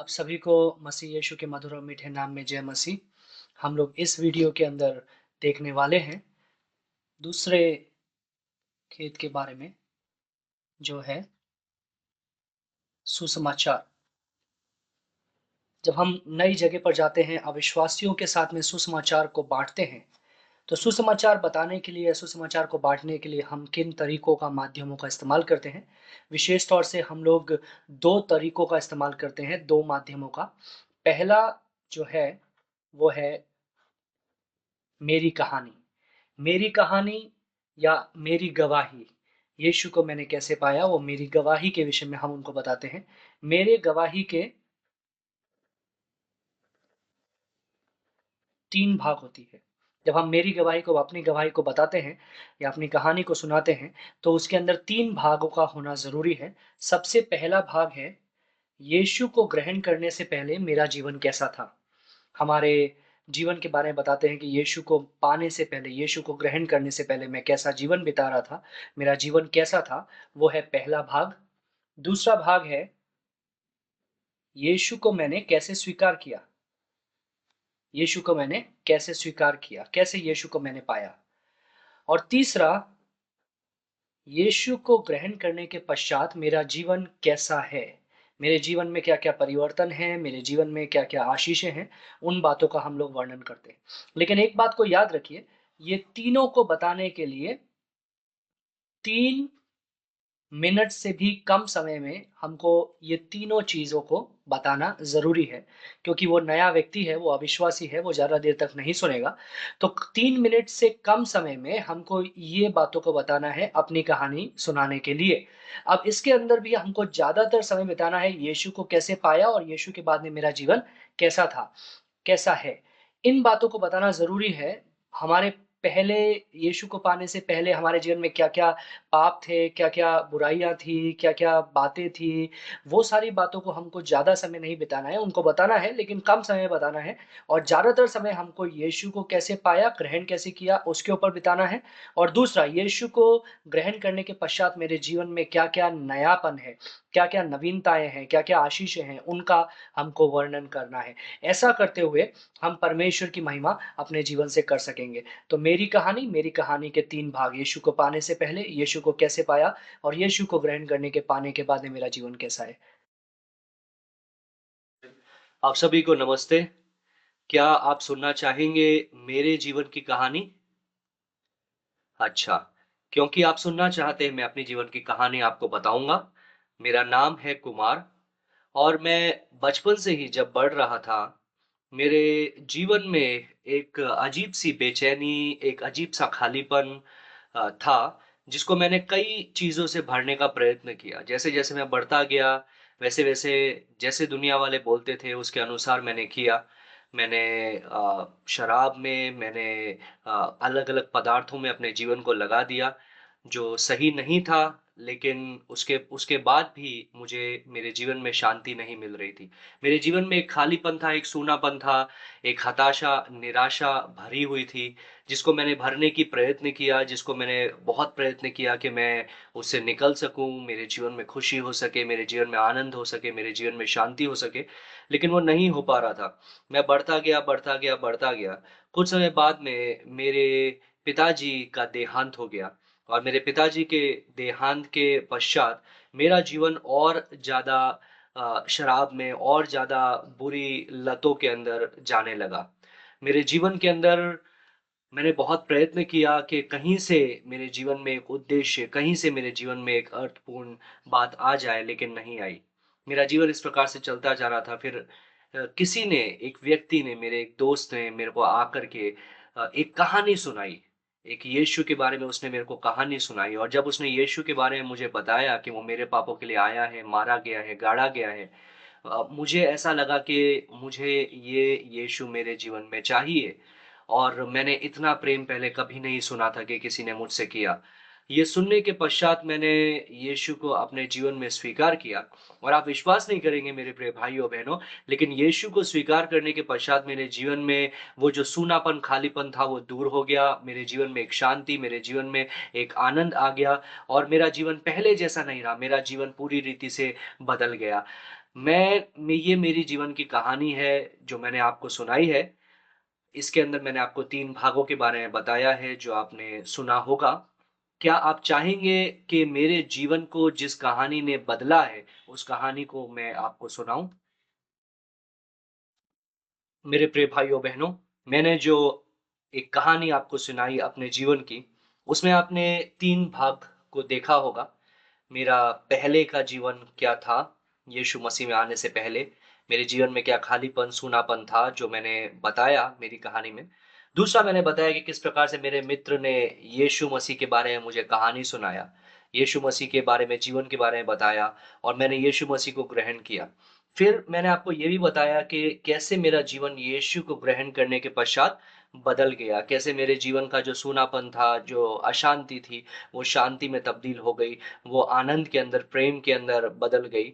आप सभी को मसीह यीशु के मधुर और मीठे नाम में जय मसीह। हम लोग इस वीडियो के अंदर देखने वाले हैं दूसरे खेत के बारे में, जो है सुसमाचार। जब हम नई जगह पर जाते हैं, अविश्वासियों के साथ में सुसमाचार को बाँटते हैं, तो सुसमाचार बताने के लिए, सुसमाचार को बाँटने के लिए हम किन तरीकों का, माध्यमों का इस्तेमाल करते हैं। विशेष तौर से हम लोग 2 तरीकों का इस्तेमाल करते हैं, 2 माध्यमों का। पहला जो है, वो है मेरी कहानी। मेरी कहानी या मेरी गवाही, यीशु को मैंने कैसे पाया, वो मेरी गवाही के विषय में हम उनको बताते हैं। मेरे गवाही के 3 भाग होती है। जब हम मेरी गवाही को, अपनी गवाही को बताते हैं या अपनी कहानी को सुनाते हैं, तो उसके अंदर 3 भागों का होना ज़रूरी है। सबसे पहला भाग है, यीशु को ग्रहण करने से पहले मेरा जीवन कैसा था? हमारे जीवन के बारे में बताते हैं कि यीशु को पाने से पहले, यीशु को ग्रहण करने से पहले मैं कैसा जीवन बिता रहा था, मेरा जीवन कैसा था, वो है पहला भाग। दूसरा भाग है, यीशु को मैंने कैसे स्वीकार किया? यीशु को मैंने कैसे स्वीकार किया? कैसे यीशु को मैंने पाया? और तीसरा, यीशु को ग्रहण करने के पश्चात मेरा जीवन कैसा है? मेरे जीवन में क्या-क्या परिवर्तन हैं? मेरे जीवन में क्या-क्या आशीषें हैं? उन बातों का हम लोग वर्णन करते हैं। लेकिन एक बात को याद रखिए, ये तीनों को बताने के लिए 3 मिनट से भी कम समय में हमको ये तीनों चीज़ों को बताना ज़रूरी है, क्योंकि वो नया व्यक्ति है, वो अविश्वासी है, वो ज़्यादा देर तक नहीं सुनेगा। तो 3 मिनट से कम समय में हमको ये बातों को बताना है अपनी कहानी सुनाने के लिए। अब इसके अंदर भी हमको ज़्यादातर समय बिताना है यीशु को कैसे पाया और यीशु के बाद में मेरा जीवन कैसा था, कैसा है। इन बातों को बताना ज़रूरी है। हमारे पहले, यीशु को पाने से पहले हमारे जीवन में क्या-क्या पाप थे, क्या-क्या बुराइयाँ थी, क्या-क्या बातें थी, वो सारी बातों को हमको ज़्यादा समय नहीं बिताना है, उनको बताना है लेकिन कम समय बताना है और ज़्यादातर समय हमको यीशु को कैसे पाया, ग्रहण कैसे किया, उसके ऊपर बिताना है। और दूसरा, यीशु को ग्रहण करने के पश्चात मेरे जीवन में क्या-क्या नयापन है, क्या-क्या नवीनताएँ हैं, क्या-क्या आशीषें हैं, उनका हमको वर्णन करना है। ऐसा करते हुए हम परमेश्वर की महिमा अपने जीवन से कर सकेंगे। तो मेरी कहानी के 3 भाग, यीशु को पाने से पहले, यीशु को कैसे पाया और यीशु को ग्रहण करने के पाने के बाद में मेरा जीवन कैसा है। आप सभी को नमस्ते। क्या आप सुनना चाहेंगे मेरे जीवन की कहानी? अच्छा, क्योंकि आप सुनना चाहते हैं, मैं अपनी जीवन की कहानी आपको बताऊँगा। मेरा नाम है कुमार और मैं बचपन से ही जब बढ़ रहा था, मेरे जीवन में एक अजीब-सी बेचैनी, एक अजीब-सा खालीपन था, जिसको मैंने कई चीज़ों से भरने का प्रयत्न किया। जैसे-जैसे मैं बढ़ता गया, वैसे-वैसे जैसे दुनिया वाले बोलते थे, उसके अनुसार मैंने किया। मैंने शराब में, मैंने अलग-अलग पदार्थों में अपने जीवन को लगा दिया, जो सही नहीं था, लेकिन उसके उसके बाद भी मुझे मेरे जीवन में शांति नहीं मिल रही थी। मेरे जीवन में एक खालीपन था, एक सूनापन था, एक हताशा, निराशा भरी हुई थी, जिसको मैंने भरने की प्रयत्न किया, जिसको मैंने बहुत प्रयत्न किया कि मैं उससे निकल सकूँ, मेरे जीवन में खुशी हो सके, मेरे जीवन में आनंद हो सके, मेरे जीवन में शांति हो सके, लेकिन वो नहीं हो पा रहा था। मैं बढ़ता गया, बढ़ता गया, बढ़ता गया। कुछ समय बाद में मेरे पिताजी का देहांत हो गया और मेरे पिताजी के देहांत के पश्चात मेरा जीवन और ज़्यादा शराब में और ज़्यादा बुरी लतों के अंदर जाने लगा। मेरे जीवन के अंदर मैंने बहुत प्रयत्न किया कि कहीं से मेरे जीवन में एक उद्देश्य, कहीं से मेरे जीवन में एक अर्थपूर्ण बात आ जाए, लेकिन नहीं आई। मेरा जीवन इस प्रकार से चलता जा रहा था। फिर किसी ने, एक व्यक्ति ने, मेरे एक दोस्त ने मेरे को आकर के एक कहानी सुनाई। एक यीशु के बारे में उसने मेरे को कहानी सुनाई और जब उसने यीशु के बारे में मुझे बताया कि वो मेरे पापों के लिए आया है, मारा गया है, गाड़ा गया है, मुझे ऐसा लगा कि मुझे ये यीशु मेरे जीवन में चाहिए और मैंने इतना प्रेम पहले कभी नहीं सुना था कि किसी ने मुझसे किया। ये सुनने के पश्चात मैंने यीशु को अपने जीवन में स्वीकार किया और आप विश्वास नहीं करेंगे मेरे प्रिय भाइयों-बहनों, लेकिन यीशु को स्वीकार करने के पश्चात मेरे जीवन में वो जो सूनापन, खालीपन था वो दूर हो गया। मेरे जीवन में एक शांति, मेरे जीवन में एक आनंद आ गया और मेरा जीवन पहले जैसा नहीं रहा, मेरा जीवन पूरी रीति से बदल गया। ये मेरी जीवन की कहानी है जो मैंने आपको सुनाई है। इसके अंदर मैंने आपको 3 भागों के बारे में बताया है जो आपने सुना होगा। क्या आप चाहेंगे कि मेरे जीवन को जिस कहानी ने बदला है, उस कहानी को मैं आपको सुनाऊँ? मेरे प्रिय भाइयों-बहनों, मैंने जो एक कहानी आपको सुनाई अपने जीवन की, उसमें आपने 3 भाग को देखा होगा। मेरा पहले का जीवन क्या था, यीशु मसीह में आने से पहले, मेरे जीवन में क्या खालीपन, सूनापन था, जो मैंने बताया मेरी कहानी में। दूसरा मैंने बताया कि किस प्रकार से मेरे मित्र ने यीशु मसीह के बारे में मुझे कहानी सुनाया, यीशु मसीह के बारे में, जीवन के बारे में बताया और मैंने यीशु मसीह को ग्रहण किया। फिर मैंने आपको ये भी बताया कि कैसे मेरा जीवन यीशु को ग्रहण करने के पश्चात बदल गया, कैसे मेरे जीवन का जो सूनापन था, जो अशांति थी, वो शांति में तब्दील हो गई, वो आनंद के अंदर, प्रेम के अंदर बदल गई।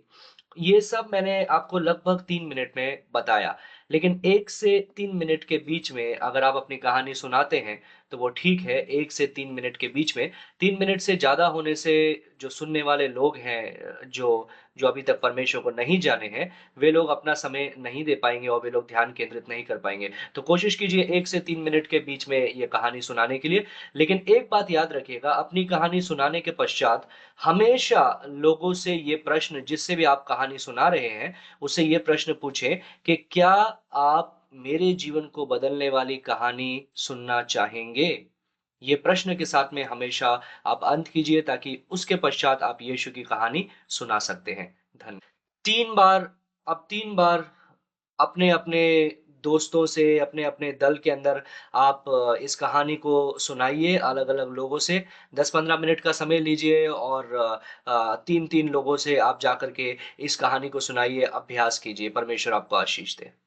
ये सब मैंने आपको लगभग 3 मिनट में बताया। लेकिन 1 से 3 मिनट के बीच में अगर आप अपनी कहानी सुनाते हैं, तो वो ठीक है, 1 से 3 मिनट के बीच में। 3 मिनट से ज़्यादा होने से जो सुनने वाले लोग हैं जो जो अभी तक परमेश्वर को नहीं जाने हैं, वे लोग अपना समय नहीं दे पाएँगे और वे लोग ध्यान केंद्रित नहीं कर पाएँगे। तो कोशिश कीजिए 1 से 3 मिनट के बीच में ये कहानी सुनाने के लिए। लेकिन एक बात याद रखिएगा, अपनी कहानी सुनाने के पश्चात हमेशा लोगों से ये प्रश्न जिससे भी आप कहानी सुना रहे हैं, उससे ये प्रश्न पूछें कि क्या आप मेरे जीवन को बदलने वाली कहानी सुनना चाहेंगे? ये प्रश्न के साथ में हमेशा आप अंत कीजिए ताकि उसके पश्चात आप यीशु की कहानी सुना सकते हैं। धन्य 3 बार 3 बार अपने-अपने दोस्तों से, अपने-अपने दल के अंदर आप इस कहानी को सुनाइए अलग-अलग लोगों से। 10-15 मिनट का समय लीजिए और 3-3 लोगों से आप जाकर के इस कहानी को सुनाइए, अभ्यास कीजिए। परमेश्वर आपको आशीष दे।